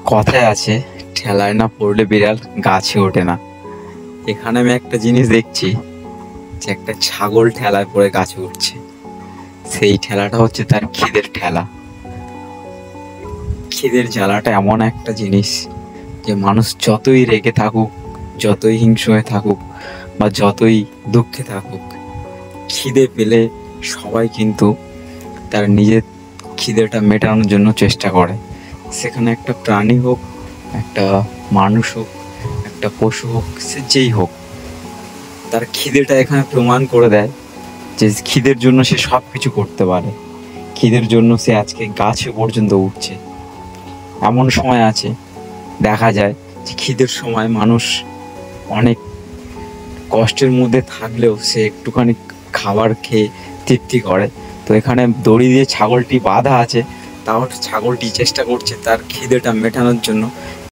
কথায় আছে, ঠেলায় না পড়লে বিড়াল গাছে ওঠে না। এখানে আমি একটা জিনিস দেখছি যে একটা ছাগল ঠেলায় পড়ে গাছে উঠছে। সেই ঠেলাটা হচ্ছে তার খিদের ঠেলা। খিদের জ্বালাটা এমন একটা জিনিস যে মানুষ যতই রেগে থাকুক, যতই হিংস্র হয়ে থাকুক, বা যতই দুঃখে থাকুক, খিদে পেলে সবাই কিন্তু তার নিজের খিদেটা মেটানোর জন্য চেষ্টা করে। সেখানে একটা প্রাণী হোক, একটা মানুষ হোক, একটা পশু হোক, সে যেই হোক, তার খিদেটা এখানে প্রমাণ করে দেয় যে খিদের জন্য সে সব কিছু করতে পারে। খিদের জন্য সে আজকে গাছে পর্যন্ত উঠছে। এমন সময় আছে, দেখা যায় যে খিদের সময় মানুষ অনেক কষ্টের মধ্যে থাকলেও সে একটুখানি খাবার খেয়ে তৃপ্তি করে। তো এখানে দড়ি দিয়ে ছাগলটি বাঁধা আছে, তাও ছাগলটি চেষ্টা করছে তার খিদেটা মেটানোর জন্য।